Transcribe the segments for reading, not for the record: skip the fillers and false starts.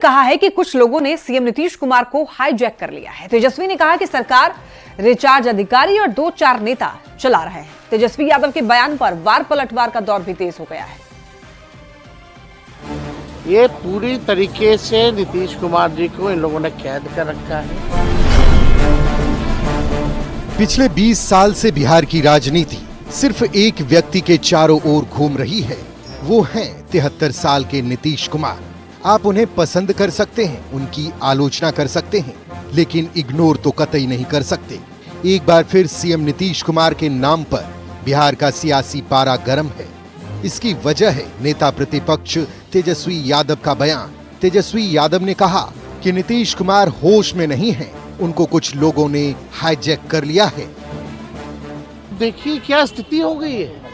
कहा है कि कुछ लोगों ने सीएम नीतीश कुमार को हाईजैक कर लिया है। तेजस्वी ने कहा कि सरकार रिचार्ज अधिकारी और 2-4 नेता चला रहे हैं। तेजस्वी यादव के बयान पर वार पलटवार का दौर भी तेज हो गया है। ये पूरी तरीके से नीतीश कुमार जी को इन लोगों ने कैद कर रखा है। पिछले 20 साल से बिहार की राजनीति सिर्फ एक व्यक्ति के चारों ओर घूम रही है। वो हैं 73 साल के नीतीश कुमार। आप उन्हें पसंद कर सकते हैं, उनकी आलोचना कर सकते हैं, लेकिन इग्नोर तो कतई नहीं कर सकते। एक बार फिर सीएम नीतीश कुमार के नाम पर बिहार का सियासी पारा गर्म है। इसकी वजह है नेता प्रतिपक्ष तेजस्वी यादव का बयान। तेजस्वी यादव ने कहा कि नीतीश कुमार होश में नहीं हैं, उनको कुछ लोगों ने हाईजैक कर लिया है। देखिए क्या स्थिति हो गई है।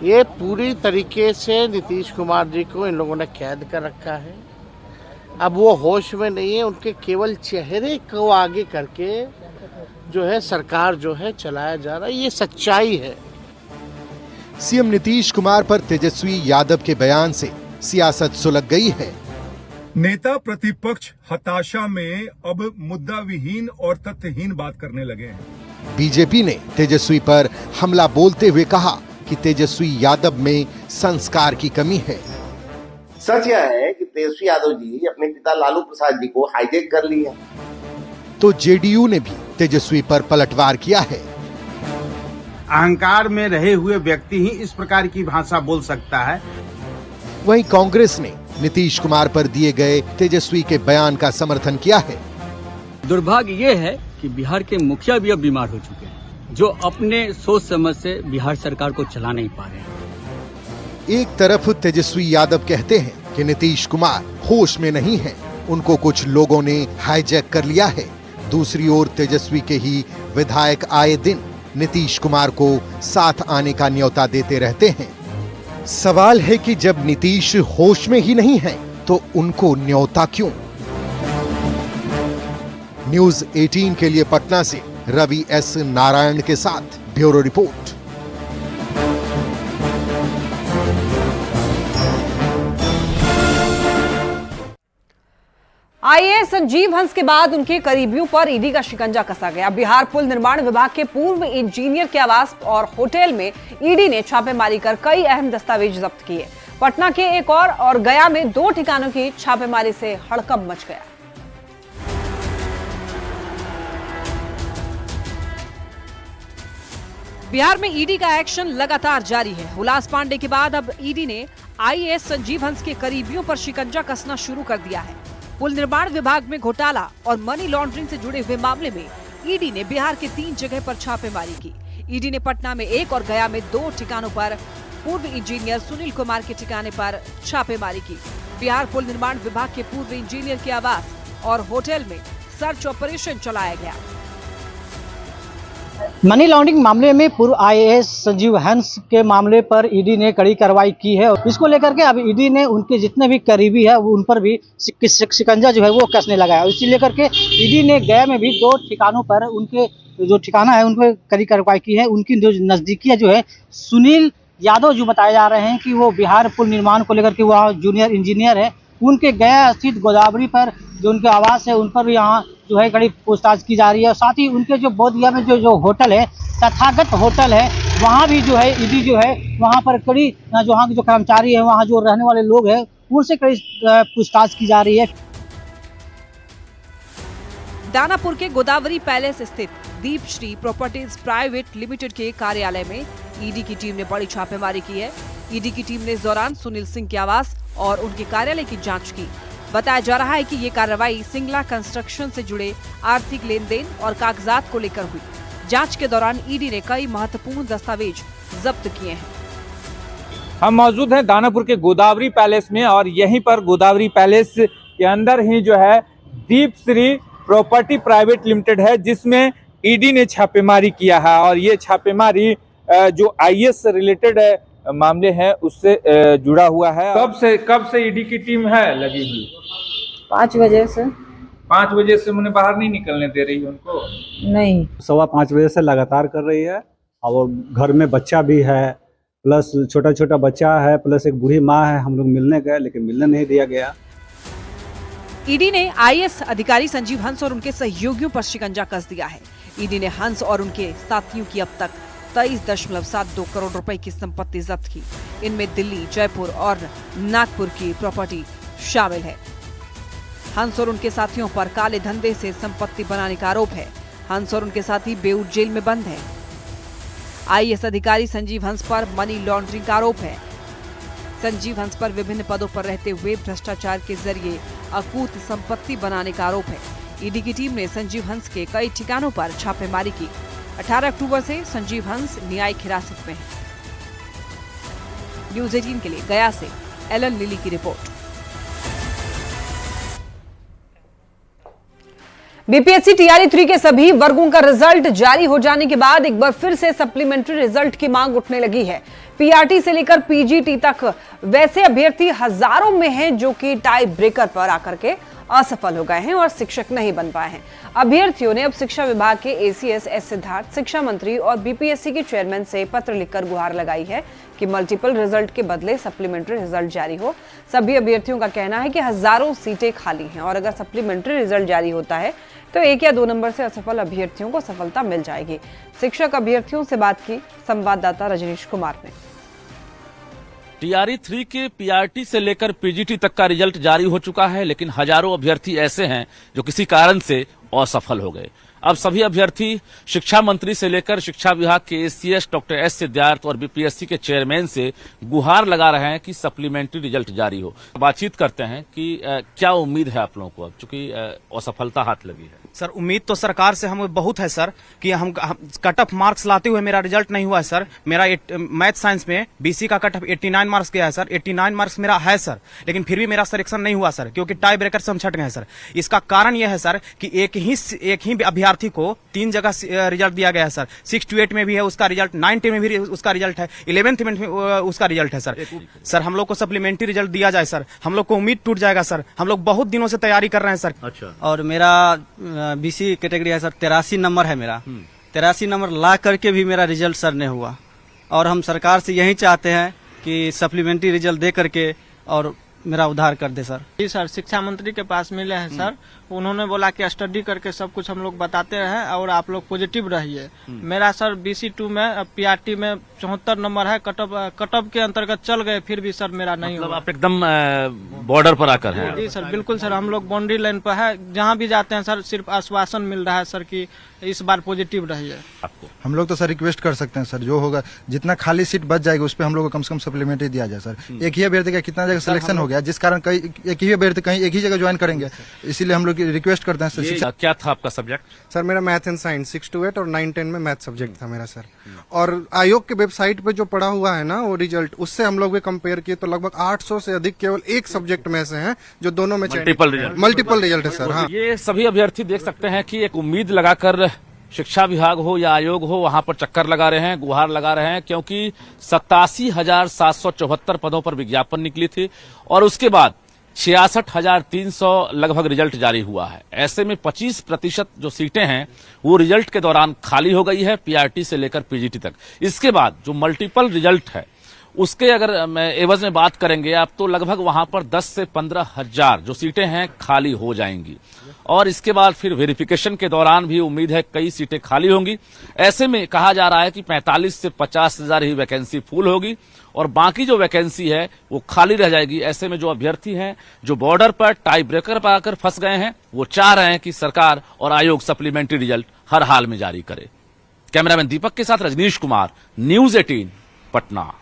ये पूरी तरीके से नीतीश कुमार जी को इन लोगों ने कैद कर रखा है। अब वो होश में नहीं है, उनके केवल चेहरे को आगे करके जो है सरकार जो है चलाया जा रहा है। ये सच्चाई है। सीएम नीतीश कुमार पर तेजस्वी यादव के बयान से सियासत सुलग गई है। नेता प्रतिपक्ष हताशा में अब मुद्दा विहीन और तथ्यहीन बात करने लगे हैं। बीजेपी ने तेजस्वी पर हमला बोलते हुए कहा कि तेजस्वी यादव में संस्कार की कमी है। सच यह है कि तेजस्वी यादव जी अपने पिता लालू प्रसाद जी को हाईजैक कर लिए। तो जेडीयू ने भी तेजस्वी पर पलटवार किया है। अहंकार में रहे हुए व्यक्ति ही इस प्रकार की भाषा बोल सकता है। वहीं कांग्रेस ने नीतीश कुमार पर दिए गए तेजस्वी के बयान का समर्थन किया है। दुर्भाग्य ये है कि बिहार के मुखिया भी अब बीमार हो चुके हैं, जो अपने सोच समझ से बिहार सरकार को चला नहीं पा रहे हैं। एक तरफ तेजस्वी यादव कहते हैं कि नीतीश कुमार होश में नहीं हैं, उनको कुछ लोगों ने हाईजैक कर लिया है। दूसरी ओर तेजस्वी के ही विधायक आए दिन नीतीश कुमार को साथ आने का न्योता देते रहते हैं। सवाल है कि जब नीतीश होश में ही नहीं है तो उनको न्योता क्यों? न्यूज़ 18 के लिए पटना से रवि एस नारायण के साथ bureau report. IAS Sanjeev Hans के बाद उनके करीबियों पर ईडी का शिकंजा कसा गया। बिहार पुल निर्माण विभाग के पूर्व इंजीनियर के आवास और होटल में ईडी ने छापेमारी कर कई अहम दस्तावेज जब्त किए। पटना के एक और गया में 2 ठिकानों की छापेमारी से हड़कंप मच गया। बिहार में ईडी का एक्शन लगातार जारी है। हुलास पांडे के बाद अब ईडी ने आईएएस संजीव हंस के करीबियों पर शिकंजा कसना शुरू कर दिया है। पुल निर्माण विभाग में घोटाला और मनी लॉन्ड्रिंग से जुड़े हुए मामले में ईडी ने बिहार के 3 जगह पर छापेमारी की। ईडी ने पटना में 1 और गया में 2 ठिकानों पर पूर्व इंजीनियर सुनील कुमार के ठिकाने पर छापेमारी की। बिहार पुल निर्माण विभाग के पूर्व इंजीनियर के आवास और होटल में सर्च ऑपरेशन चलाया गया। मनी लॉन्ड्रिंग मामले में पूर्व आईएएस संजीव हंस के मामले पर ईडी ने कड़ी कार्रवाई की है। इसको लेकर के अब ईडी ने उनके जितने भी करीबी है उन पर भी शिकंजा जो है वो कसने लगा है। इसी लेकर के ईडी ने गया में भी 2 ठिकानों पर उनके जो ठिकाना है उन पर कड़ी कार्रवाई की है। उनकी जो नजदीकियां जो है सुनील यादव जो बताए जा रहे हैं कि वो बिहार पुल निर्माण को लेकर के वहाँ जूनियर इंजीनियर है, उनके गया स्थित गोदावरी पर जो उनके आवास है उन पर भी यहाँ जो है कड़ी पूछताछ की जा रही है। और साथ ही उनके जो बोधगया में जो होटल है, तथागत होटल है, वहाँ भी जो है ईडी जो है वहाँ पर कड़ी जो वहाँ के जो कर्मचारी है, वहाँ जो रहने वाले लोग हैं उनसे कड़ी पूछताछ की जा रही है। दानापुर के गोदावरी पैलेस स्थित दीप श्री प्रॉपर्टीज प्राइवेट लिमिटेड के कार्यालय में ईडी की टीम ने बड़ी छापेमारी की है। ईडी की टीम ने इस दौरान सुनील सिंह के आवास और उनके कार्यालय की जांच की। बताया जा रहा है कि ये कार्रवाई सिंगला कंस्ट्रक्शन से जुड़े आर्थिक लेन देन और कागजात को लेकर हुई। जांच के दौरान ईडी ने कई महत्वपूर्ण दस्तावेज जब्त किए हैं। हम मौजूद हैं दानापुर के गोदावरी पैलेस में और यहीं पर गोदावरी पैलेस के अंदर ही जो है दीप श्री प्रॉपर्टी प्राइवेट लिमिटेड है, जिसमें ईडी ने छापेमारी किया है। और ये छापेमारी जो आईएएस से रिलेटेड मामले हैं उससे जुड़ा हुआ है। कब से ईडी की टीम है लगी हुई? 5 बजे से। 5 बजे से उन्हें बाहर नहीं निकलने दे रही उनको? नहीं, 5:15 बजे से लगातार कर रही है। और घर में बच्चा भी है, प्लस छोटा बच्चा है, प्लस एक बूढ़ी माँ है। हम लोग मिलने गए लेकिन मिलने नहीं दिया गया। ईडी ने आईएएस अधिकारी संजीव हंस और उनके सहयोगियों पर शिकंजा कस दिया है। ईडी ने हंस और उनके साथियों की अब तक 23.72 करोड़ रुपए की संपत्ति जब्त की। इनमें दिल्ली, जयपुर और नागपुर की प्रॉपर्टी शामिल है। हंस और उनके साथियों पर काले धंधे से संपत्ति बनाने का आरोप है। हंस और उनके साथी बेऊर जेल में बंद हैं। आईएएस अधिकारी संजीव हंस पर मनी लॉन्ड्रिंग का आरोप है। संजीव हंस पर विभिन्न पदों पर रहते हुए भ्रष्टाचार के जरिए अकूत संपत्ति बनाने का आरोप है। ईडी की टीम ने संजीव हंस के कई ठिकानों पर छापेमारी की। 18 अक्टूबर से संजीव हंस न्यायिक हिरासत में है। न्यूज़ 18 के लिए गया से एलन लिली की रिपोर्ट। बीपीएससी टीआरई 3 के सभी वर्गों का रिजल्ट जारी हो जाने के बाद एक बार फिर से सप्लीमेंट्री रिजल्ट की मांग उठने लगी है। पीआरटी से लेकर पीजीटी तक वैसे अभ्यर्थी हजारों में हैं जो कि टाई ब्रेकर पर आकर के असफल हो गए हैं और शिक्षक नहीं बन पाए हैं। अभ्यर्थियों ने अब शिक्षा विभाग के एसीएस एस सिद्धार्थ, शिक्षा मंत्री और बीपीएससी के चेयरमैन से पत्र लिखकर गुहार लगाई है कि मल्टीपल रिजल्ट के बदले सप्लीमेंट्री रिजल्ट जारी हो। सभी अभ्यर्थियों का कहना है कि हजारों सीटें खाली हैं और अगर सप्लीमेंट्री रिजल्ट जारी होता है तो 1 या 2 नंबर से असफल अभ्यर्थियों को सफलता मिल जाएगी। शिक्षक अभ्यर्थियों से बात की संवाददाता रजनीश कुमार ने। टीआरई 3 के पीआरटी से लेकर पीजीटी तक का रिजल्ट जारी हो चुका है, लेकिन हजारों अभ्यर्थी ऐसे हैं जो किसी कारण से असफल हो गए। अब सभी अभ्यर्थी शिक्षा मंत्री से लेकर शिक्षा विभाग के एसीएस डॉक्टर एस सिद्धार्थ और बीपीएससी के चेयरमैन से गुहार लगा रहे हैं कि सप्लीमेंट्री रिजल्ट जारी हो। बातचीत करते हैं कि क्या उम्मीद है आप लोगों को, अब चूंकि असफलता हाथ लगी है। सर उम्मीद तो सरकार से हमें बहुत है सर कि हम कट ऑफ मार्क्स लाते हुए मेरा रिजल्ट नहीं हुआ है सर। मेरा मैथ साइंस में बीसी का कट ऑफ 89 मार्क्स गया है सर। 89 मार्क्स मेरा है सर, लेकिन फिर भी मेरा सिलेक्शन नहीं हुआ सर, क्योंकि टाई ब्रेकर से हम छट गए सर। इसका कारण यह है सर कि एक ही अभ्यर्थी को 3 जगह रिजल्ट दिया गया है सर। 6 to 8 में भी है उसका रिजल्ट, 9 10 में भी उसका रिजल्ट है, 11th में उसका रिजल्ट है सर। सर हम लोग को सप्लीमेंट्री रिजल्ट दिया जाए सर, हम लोग को उम्मीद टूट जाएगा सर। हम लोग बहुत दिनों से तैयारी कर रहे हैं सर। अच्छा। और मेरा बीसी कैटेगरी है सर, 83 नंबर है मेरा। 83 नंबर ला करके भी मेरा रिजल्ट सर नहीं हुआ और हम सरकार से यही चाहते हैं कि सप्लीमेंट्री रिजल्ट दे करके और मेरा उद्धार कर दे सर। जी सर, शिक्षा मंत्री के पास मिले हैं सर, उन्होंने बोला कि स्टडी करके सब कुछ हम लोग बताते हैं और आप लोग पॉजिटिव रहिए। मेरा सर BC2 में पीआरटी में 74 नंबर है, कटअप के अंतर्गत चल गए, फिर भी सर मेरा नहीं हुआ। आप एकदम बॉर्डर पर आकर हैं। जी सर, बिल्कुल सर, हम लोग बाउंड्री लाइन पर है। जहाँ भी जाते हैं सर सिर्फ आश्वासन मिल रहा है सर कि इस बार पॉजिटिव रहिए। हम लोग तो सर रिक्वेस्ट कर सकते हैं सर, जो होगा जितना खाली सीट बच जाएगी उस पर हम लोग को कम से कम सप्लीमेंट्री दिया जाए सर। एक ही अभ्यर्थी का कितना जगह सिलेक्शन हो गया, जिस कारण एक ही अभ्यर्थी कहीं एक ही जगह ज्वाइन करेंगे, इसीलिए हम लोग रिक्वेस्ट करते हैं सर। क्या था आपका सब्जेक्ट? सर मेरा मैथ एंड साइंस 6 to 8 और 9 10 में मैथ सब्जेक्ट था मेरा सर। और आयोग के वेबसाइट पे जो पड़ा हुआ है ना वो रिजल्ट, उससे हम लोग भी कंपेयर किए तो लगभग 800 से अधिक केवल एक सब्जेक्ट में से हैं जो दोनों में मल्टीपल रिजल्ट है सर। हाँ, ये सभी अभ्यर्थी देख सकते हैं कि एक उम्मीद लगाकर शिक्षा विभाग हो या आयोग हो वहां पर चक्कर लगा रहे हैं, गुहार लगा रहे हैं, क्योंकि 87,774 पदों पर विज्ञापन निकली थी और उसके बाद 66,300 लगभग रिजल्ट जारी हुआ है। ऐसे में 25% जो सीटें हैं वो रिजल्ट के दौरान खाली हो गई है, पीआरटी से लेकर पीजीटी तक। इसके बाद जो मल्टीपल रिजल्ट है उसके अगर एवज में बात करेंगे आप तो लगभग वहां पर 10 से 15 हजार जो सीटें हैं खाली हो जाएंगी और इसके बाद फिर वेरिफिकेशन के दौरान भी उम्मीद है कई सीटें खाली होंगी। ऐसे में कहा जा रहा है कि 45 से 50 हजार ही वैकेंसी फुल होगी और बाकी जो वैकेंसी है वो खाली रह जाएगी। ऐसे में जो अभ्यर्थी हैं जो बॉर्डर पर टाई ब्रेकर पर आकर फंस गए हैं वो चाह रहे हैं कि सरकार और आयोग सप्लीमेंट्री रिजल्ट हर हाल में जारी करे। कैमरामैन दीपक के साथ रजनीश कुमार, न्यूज़ 18 पटना।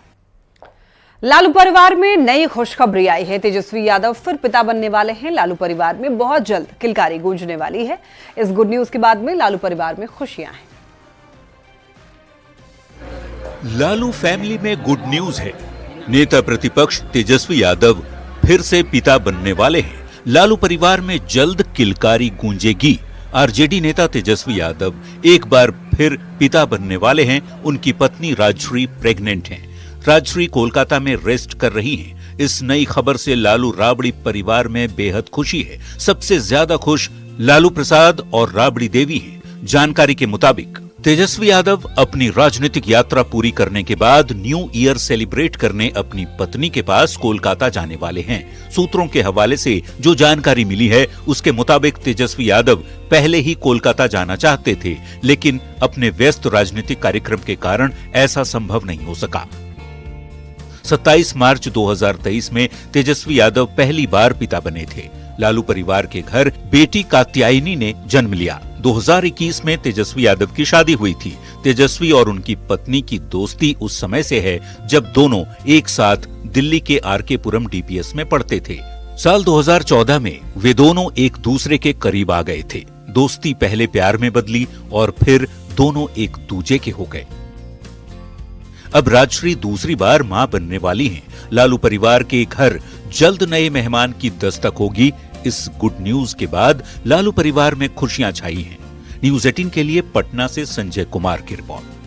लालू परिवार में नई खुशखबरी आई है। तेजस्वी यादव फिर पिता बनने वाले हैं। लालू परिवार में बहुत जल्द किलकारी गूंजने वाली है। इस गुड न्यूज के बाद में लालू परिवार में खुशियां हैं। लालू फैमिली में गुड न्यूज है। नेता प्रतिपक्ष तेजस्वी यादव फिर से पिता बनने वाले हैं। लालू परिवार में जल्द किलकारी गूंजेगी। आरजेडी नेता तेजस्वी यादव एक बार फिर पिता बनने वाले हैं। उनकी पत्नी राजश्री प्रेग्नेंट हैं। राजश्री कोलकाता में रेस्ट कर रही हैं। इस नई खबर से लालू राबड़ी परिवार में बेहद खुशी है। सबसे ज्यादा खुश लालू प्रसाद और राबड़ी देवी हैं। जानकारी के मुताबिक तेजस्वी यादव अपनी राजनीतिक यात्रा पूरी करने के बाद न्यू ईयर सेलिब्रेट करने अपनी पत्नी के पास कोलकाता जाने वाले हैं। सूत्रों के हवाले से जो जानकारी मिली है उसके मुताबिक तेजस्वी यादव पहले ही कोलकाता जाना चाहते थे, लेकिन अपने व्यस्त राजनीतिक कार्यक्रम के कारण ऐसा संभव नहीं हो सका। 27 मार्च 2023 में तेजस्वी यादव पहली बार पिता बने थे। लालू परिवार के घर बेटी कात्यायनी ने जन्म लिया। 2021 में तेजस्वी यादव की शादी हुई थी। तेजस्वी और उनकी पत्नी की दोस्ती उस समय से है जब दोनों एक साथ दिल्ली के आरके पुरम डीपीएस में पढ़ते थे। साल 2014 में वे दोनों एक दूसरे के करीब आ गए थे। दोस्ती पहले प्यार में बदली और फिर दोनों एक दूजे के हो गए। अब राजश्री दूसरी बार मां बनने वाली हैं। लालू परिवार के घर जल्द नए मेहमान की दस्तक होगी। इस गुड न्यूज के बाद लालू परिवार में खुशियां छाई हैं। न्यूज़ 18 के लिए पटना से संजय कुमार की रिपोर्ट।